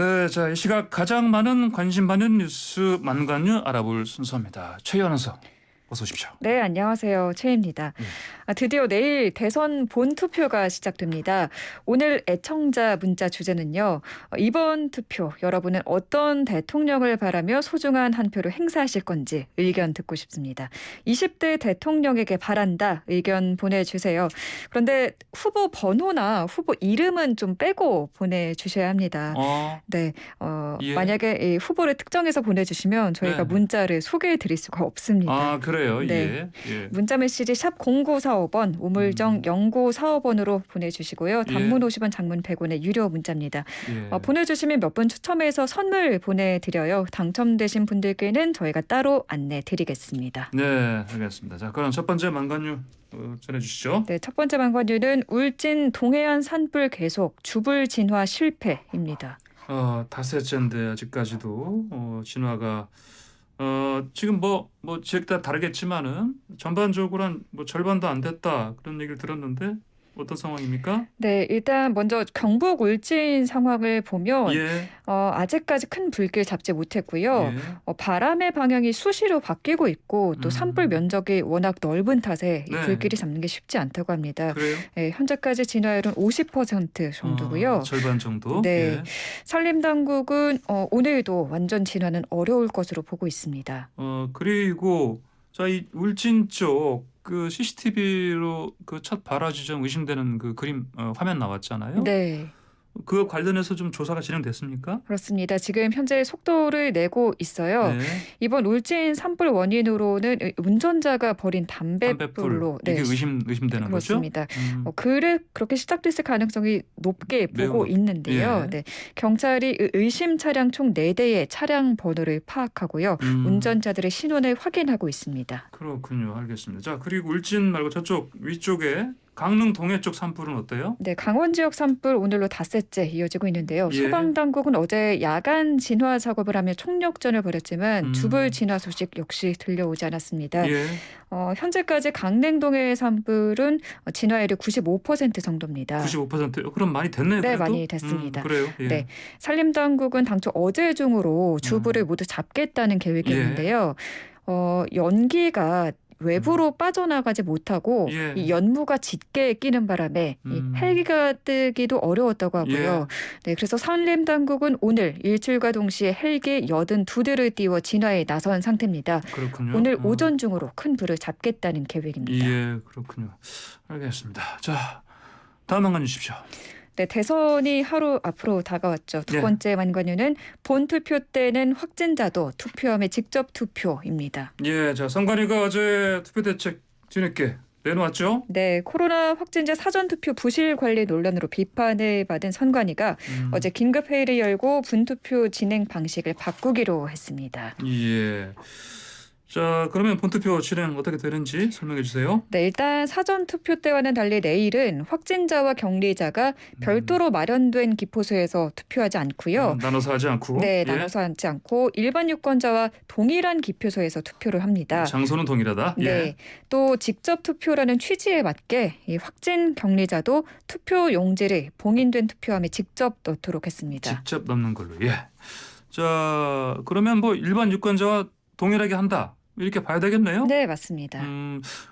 네, 자, 이 시각 가장 많은 관심 받는 뉴스 만관유 알아볼 순서입니다. 최희 아나운서, 어서 오십시오. 네, 안녕하세요. 최입니다. 예. 드디어 내일 대선 본투표가 시작됩니다. 오늘 애청자 문자 주제는요. 이번 투표 여러분은 어떤 대통령을 바라며 소중한 한 표를 행사하실 건지 의견 듣고 싶습니다. 20대 대통령에게 바란다 의견 보내주세요. 그런데 후보 번호나 후보 이름은 좀 빼고 보내주셔야 합니다. 네, 예. 만약에 이 후보를 특정해서 보내주시면 저희가 네. 문자를 소개해드릴 수가 없습니다. 아, 그래요? 네. 예. 문자 메시지 샵 0945번 우물정 0945번으로 보내주시고요. 단문 50원 장문 100원의 유료 문자입니다. 예. 보내주시면 몇 분 추첨해서 선물 보내드려요. 당첨되신 분들께는 저희가 따로 안내드리겠습니다. 네, 알겠습니다. 자, 그럼 첫 번째 만관유 전해주시죠. 네, 첫 번째 관건유는 울진 동해안 산불 계속 주불 진화 실패입니다. 닷새째인데 아직까지도 진화가 지금 뭐 지역마다 다르겠지만은 전반적으로 한 절반도 안 됐다 그런 얘기를 들었는데 어떤 상황입니까? 네, 일단 먼저 경북 울진 상황을 보면 예. 아직까지 큰 불길 잡지 못했고요. 예. 바람의 방향이 수시로 바뀌고 있고 또 산불 면적이 워낙 넓은 탓에 이 네. 불길이 잡는 게 쉽지 않다고 합니다. 그래요? 네, 현재까지 진화율은 50% 정도고요. 절반 정도. 네, 예. 산림당국은 오늘도 완전 진화는 어려울 것으로 보고 있습니다. 그리고 자, 이 울진 쪽 그 CCTV로 그 첫 발화 지점 의심되는 그 그림 화면 나왔잖아요. 네. 그거 관련해서 좀 조사가 진행됐습니까? 그렇습니다. 지금 현재 속도를 내고 있어요. 네. 이번 울진 산불 원인으로는 운전자가 버린 담뱃불로 이게 의심되는 그렇습니다. 거죠? 그렇게 시작됐을 가능성이 높게 매우 보고 있는데요. 예. 네, 경찰이 의심 차량 총 4대의 차량 번호를 파악하고요. 운전자들의 신원을 확인하고 있습니다. 그렇군요. 알겠습니다. 자, 그리고 울진 말고 저쪽 위쪽에 강릉 동해 쪽 산불은 어때요? 네, 강원 지역 산불 오늘로 닷새째 이어지고 있는데요. 예. 소방당국은 어제 야간 진화 작업을 하며 총력전을 벌였지만 주불 진화 소식 역시 들려오지 않았습니다. 예. 현재까지 강릉동해의 산불은 진화율이 95% 정도입니다. 95%요? 그럼 많이 됐네요. 네, 그래도? 많이 됐습니다. 그래요? 예. 네, 산림당국은 당초 어제 중으로 주불을 모두 잡겠다는 계획이 예. 있는데요. 연기가 외부로 빠져나가지 못하고 예. 이 연무가 짙게 끼는 바람에 이 헬기가 뜨기도 어려웠다고 하고요. 네, 그래서 산림당국은 오늘 일출과 동시에 헬기 82대를 띄워 진화에 나선 상태입니다. 그렇군요. 오늘 오전 중으로 큰 불을 잡겠다는 계획입니다. 예, 그렇군요. 알겠습니다. 자, 다음 한번 주십시오. 네, 대선이 하루 앞으로 다가왔죠. 두 예. 번째 만관유는 본투표 때는 확진자도 투표함에 직접 투표입니다. 예, 자, 선관위가 어제 투표 대책 뒤늦게 내놓았죠? 네, 코로나 확진자 사전투표 부실 관리 논란으로 비판을 받은 선관위가 어제 긴급회의를 열고 분투표 진행 방식을 바꾸기로 했습니다. 예. 자, 그러면 본투표 진행 어떻게 되는지 설명해 주세요. 네, 일단 사전투표 때와는 달리 내일은 확진자와 격리자가 별도로 마련된 기포소에서 투표하지 않고요. 나눠서 하지 않고. 네, 예. 나눠서 앉지 않고 일반 유권자와 동일한 기표소에서 투표를 합니다. 장소는 동일하다. 네, 예. 또 직접 투표라는 취지에 맞게 이 확진 격리자도 투표 용지를 봉인된 투표함에 직접 넣도록 했습니다. 직접 넣는 걸로. 예. 자, 그러면 뭐 일반 유권자와 동일하게 한다. 이렇게 봐야 되겠네요. 네, 맞습니다.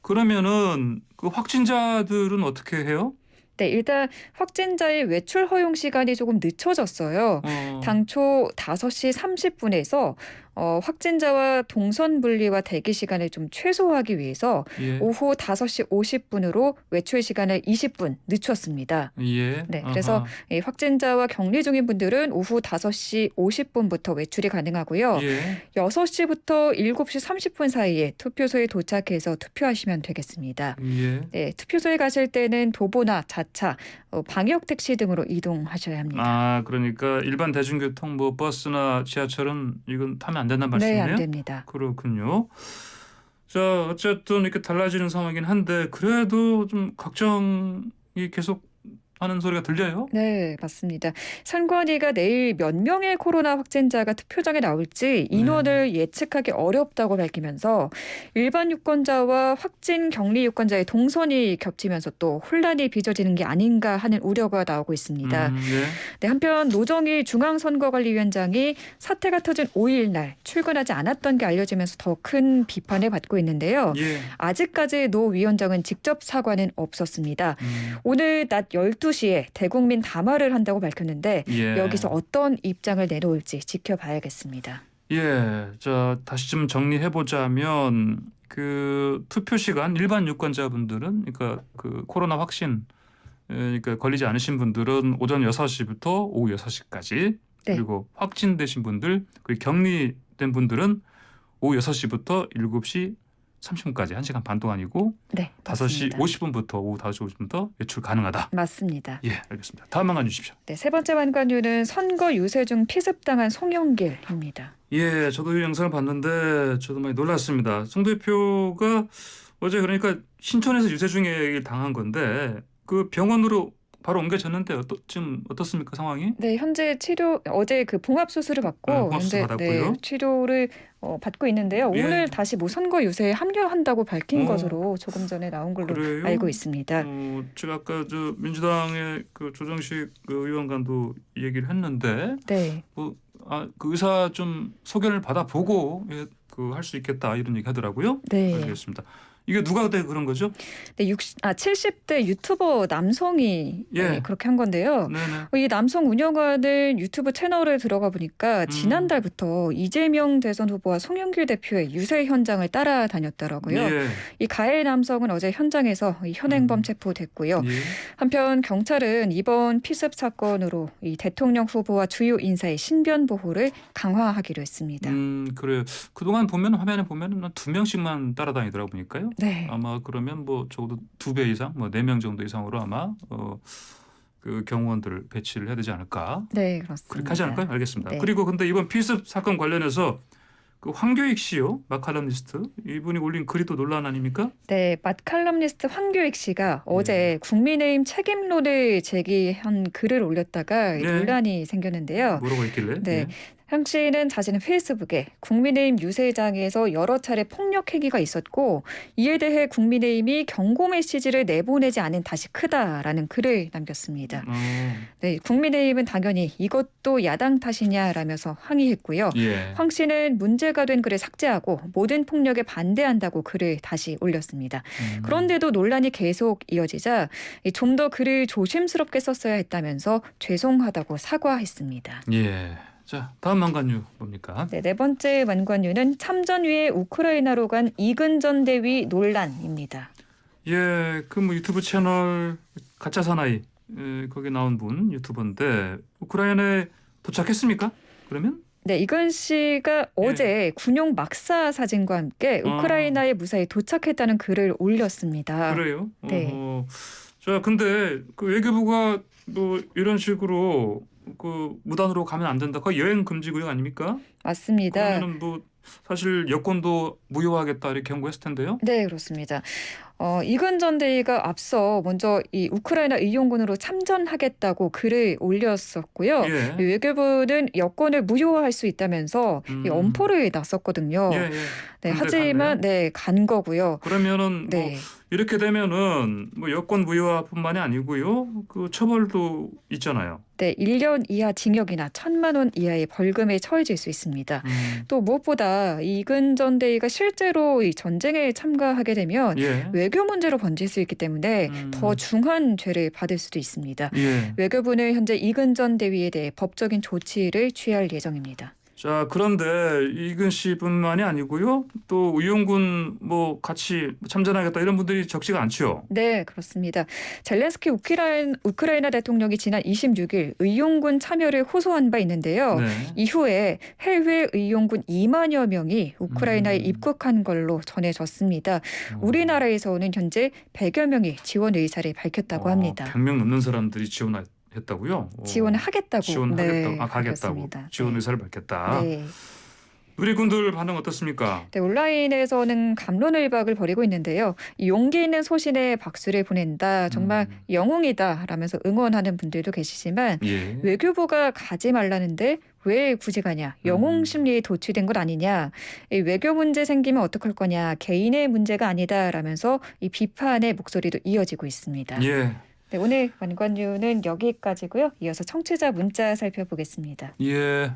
그러면은 그 확진자들은 어떻게 해요? 네, 일단 확진자의 외출 허용 시간이 조금 늦춰졌어요. 당초 5시 30분에서 확진자와 동선 분리와 대기 시간을 좀 최소화하기 위해서 예. 오후 5시 50분으로 외출 시간을 20분 늦췄습니다. 예. 네, 그래서 이 확진자와 격리 중인 분들은 오후 5시 50분부터 외출이 가능하고요. 예. 6시부터 7시 30분 사이에 투표소에 도착해서 투표하시면 되겠습니다. 예. 네, 투표소에 가실 때는 도보나 자차, 방역 택시 등으로 이동하셔야 합니다. 아, 그러니까 일반 대중교통 뭐 버스나 지하철은 이건 타면 안 된다는 말씀이네요? 네, 안 됩니다. 그렇군요. 자, 어쨌든 이렇게 달라지는 상황이긴 한데 그래도 좀 걱정이 계속 하는 소리가 들려요. 네, 맞습니다. 선관위가 내일 몇 명의 코로나 확진자가 투표장에 나올지 인원을 예측하기 어렵다고 밝히면서 일반 유권자와 확진 격리 유권자의 동선이 겹치면서 또 혼란이 빚어지는 게 아닌가 하는 우려가 나오고 있습니다. 네. 네, 한편 노정희 중앙선거관리위원장이 사태가 터진 5일 날 출근하지 않았던 게 알려지면서 더 큰 비판을 받고 있는데요. 예. 아직까지 노 위원장은 직접 사과는 없었습니다. 오늘 낮 12시에 대국민 담화를 한다고 밝혔는데 예. 여기서 어떤 입장을 내놓을지 지켜봐야겠습니다. 예. 자, 다시 좀 정리해 보자면 그 투표 시간 일반 유권자분들은 그러니까 그 코로나 확신 그러니까 걸리지 않으신 분들은 오전 6시부터 오후 6시까지 네. 그리고 확진되신 분들 그리고 격리된 분들은 오후 6시부터 7시 30분까지 1시간 반 동안이고 네, 5시 맞습니다. 50분부터 오후 5시 50분부터 외출 가능하다. 맞습니다. 예, 알겠습니다. 다음 한관 주십시오. 네, 세 번째 완관유는 선거 유세 중 피습당한 송영길입니다. 예, 저도 이 영상을 봤는데 저도 많이 놀랐습니다. 송 대표가 어제 그러니까 신촌에서 유세 중에 당한 건데 그 병원으로 바로 옮겨졌는데 지금 어떻습니까 상황이? 네, 현재 어제 그 봉합 수술을 받고 봉합 수술 현재 받았고요. 치료를 받고 있는데요. 예. 오늘 다시 뭐 선거 유세에 합류한다고 밝힌 어. 것으로 조금 전에 나온 걸로 그래요? 알고 있습니다. 제가 아까 저 민주당의 그 조정식 그 의원관도 얘기를 했는데 네. 그 의사 좀 소견을 받아보고 그 할 수 있겠다 이런 얘기 하더라고요. 네. 알겠습니다. 이게 누가 그런 거죠? 네, 70대 유튜버 남성이 예. 그렇게 한 건데요. 네네. 이 남성 운영하는 유튜브 채널에 들어가 보니까 지난달부터 이재명 대선 후보와 송영길 대표의 유세 현장을 따라다녔더라고요. 예. 이 가해 남성은 어제 현장에서 이 현행범 체포됐고요. 예. 한편 경찰은 이번 피습 사건으로 이 대통령 후보와 주요 인사의 신변 보호를 강화하기로 했습니다. 그래요. 그동안 화면에 보면은 2명씩만 따라다니더라고 보니까요. 네. 아마 그러면 뭐 적어도 2배 이상, 4명 정도 이상으로 아마 그 경호원들을 배치를 해야 되지 않을까? 네, 그렇습니다. 그렇게 하지 않을까요? 알겠습니다. 네. 그리고 근데 이번 피습 사건 관련해서 그 황교익 씨요, 마칼럼니스트 이분이 올린 글이 또 논란 아닙니까? 네, 마칼럼니스트 황교익 씨가 어제 국민의힘 책임론을 제기한 글을 올렸다가 네. 논란이 생겼는데요. 뭐라고 했길래? 네. 예. 황 씨는 자신의 페이스북에 국민의힘 유세장에서 여러 차례 폭력 행위가 있었고 이에 대해 국민의힘이 경고 메시지를 내보내지 않은 탓이 크다라는 글을 남겼습니다. 네, 국민의힘은 당연히 이것도 야당 탓이냐라면서 항의했고요. 예. 황 씨는 문제가 된 글을 삭제하고 모든 폭력에 반대한다고 글을 다시 올렸습니다. 그런데도 논란이 계속 이어지자 좀 더 글을 조심스럽게 썼어야 했다면서 죄송하다고 사과했습니다. 예. 자, 다음 한관유 뭡니까? 네, 네 번째 완관유는 참전 위에 우크라이나로 간 이근전 대위 논란입니다. 예, 그 뭐 유튜브 채널 가짜 사나이 거기 나온 분 유튜버인데 우크라이나에 도착했습니까? 그러면? 네, 이근 씨가 어제 군용 막사 사진과 함께 우크라이나에 무사히 도착했다는 글을 올렸습니다. 그래요? 네. 자, 근데 그 외교부가 뭐 이런 식으로 그 무단으로 가면 안 된다. 거의 여행 금지 구역 아닙니까? 맞습니다. 그러면은 뭐 사실 여권도 무효화하겠다 이렇게 경고했을 텐데요. 네, 그렇습니다. 이근전 대위가 앞서 먼저 이 우크라이나 의용군으로 참전하겠다고 글을 올렸었고요. 예. 외교부는 여권을 무효화할 수 있다면서 이 엄포를 놨었거든요. 예, 예. 네, 근데 하지만 간 거고요. 그러면은 네. 뭐 이렇게 되면은 뭐 여권 무효화뿐만이 아니고요. 그 처벌도 있잖아요. 네, 1년 이하 징역이나 1,000만 원 이하의 벌금에 처해질 수 있습니다. 또 무엇보다 이근전 대위가 실제로 이 전쟁에 참가하게 되면 예. 외교 문제로 번질 수 있기 때문에 더 중한 죄를 받을 수도 있습니다. 예. 외교부는 현재 이근전 대위에 대해 법적인 조치를 취할 예정입니다. 자, 그런데 이근 씨뿐만이 아니고요. 또 의용군 뭐 같이 참전하겠다 이런 분들이 적지가 않죠. 네, 그렇습니다. 젤렌스키 우크라이나 대통령이 지난 26일 의용군 참여를 호소한 바 있는데요. 네. 이후에 해외 의용군 2만여 명이 우크라이나에 입국한 걸로 전해졌습니다. 우리나라에서는 현재 100여 명이 지원 의사를 밝혔다고 합니다. 100명 넘는 사람들이 지원했다고요? 지원하겠다고. 지원하겠다고. 네, 가겠다고. 그렇습니다. 지원 네. 의사를 밝혔다. 네. 누리꾼들 반응 어떻습니까? 네, 온라인에서는 갑론을박을 벌이고 있는데요. 이 용기 있는 소신에 박수를 보낸다. 정말 영웅이다. 라면서 응원하는 분들도 계시지만 예. 외교부가 가지 말라는데 왜 굳이 가냐. 영웅 심리에 도취된 것 아니냐. 이 외교 문제 생기면 어떡할 거냐. 개인의 문제가 아니다. 라면서 이 비판의 목소리도 이어지고 있습니다. 예. 네, 오늘 완관유는 여기까지고요. 이어서 청취자 문자 살펴보겠습니다. 예.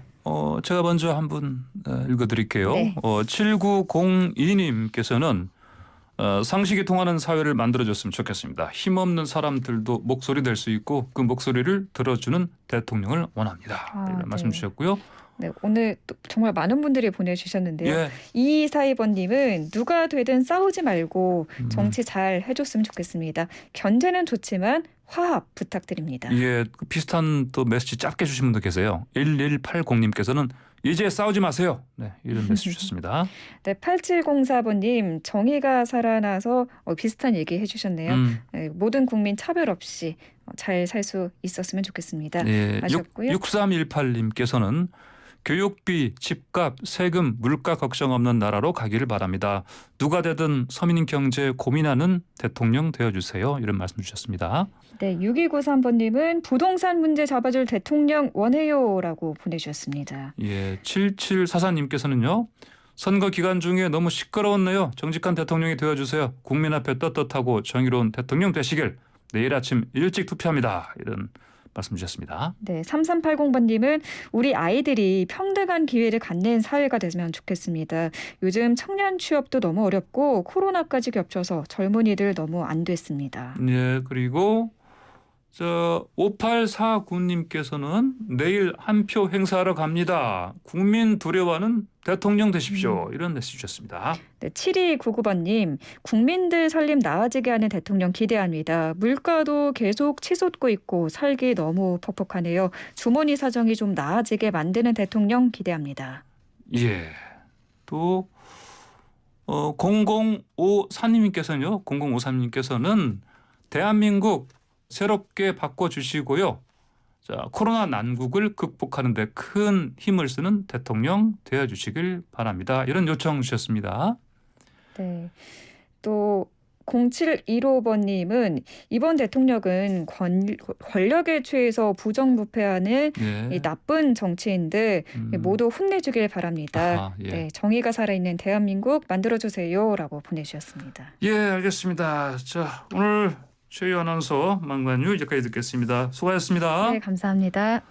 제가 먼저 한번 읽어드릴게요. 네. 7902님께서는 상식이 통하는 사회를 만들어줬으면 좋겠습니다. 힘없는 사람들도 목소리 될 수 있고 그 목소리를 들어주는 대통령을 원합니다. 이런 네. 말씀 주셨고요. 네, 오늘 또 정말 많은 분들이 보내주셨는데요. 예. 2242번님은 누가 되든 싸우지 말고 정치 잘 해줬으면 좋겠습니다. 견제는 좋지만 화합 부탁드립니다. 예, 그 비슷한 또 메시지 짧게 주신 분도 계세요. 1180님께서는 이제 싸우지 마세요. 네, 이런 메시지 주셨습니다. 네, 8704번님 정의가 살아나서 비슷한 얘기 해주셨네요. 네, 모든 국민 차별 없이 잘 살 수 있었으면 좋겠습니다. 예, 하셨고요. 6318님께서는 교육비, 집값, 세금, 물가 걱정 없는 나라로 가기를 바랍니다. 누가 되든 서민 경제 고민하는 대통령 되어주세요. 이런 말씀 주셨습니다. 네, 6293번님은 부동산 문제 잡아줄 대통령 원해요라고 보내주셨습니다. 예, 7744님께서는요. 선거 기간 중에 너무 시끄러웠네요. 정직한 대통령이 되어주세요. 국민 앞에 떳떳하고 정의로운 대통령 되시길 내일 아침 일찍 투표합니다. 이런 말씀 주셨습니다. 네, 3380번님은 우리 아이들이 평등한 기회를 갖는 사회가 됐으면 좋겠습니다. 요즘 청년 취업도 너무 어렵고 코로나까지 겹쳐서 젊은이들 너무 안 됐습니다. 예, 그리고 5849님께서는 내일 한 표 행사하러 갑니다. 국민 두려워하는 대통령 되십시오. 이런 메시지 주셨습니다. 네, 7299번님 국민들 살림 나아지게 하는 대통령 기대합니다. 물가도 계속 치솟고 있고 살기 너무 퍽퍽하네요. 주머니 사정이 좀 나아지게 만드는 대통령 기대합니다. 예. 또 0053님께서는 대한민국 새롭게 바꿔주시고요. 자, 코로나 난국을 극복하는 데 큰 힘을 쓰는 대통령 되어주시길 바랍니다. 이런 요청 주셨습니다. 네. 또 0715번님은 이번 대통령은 권력에 취해서 부정부패하는 예. 이 나쁜 정치인들 모두 혼내주길 바랍니다. 아하, 예. 네, 정의가 살아있는 대한민국 만들어주세요라고 보내주셨습니다. 예, 알겠습니다. 자, 오늘 최유 아나운서 만관유 여기까지 듣겠습니다. 수고하셨습니다. 네, 감사합니다.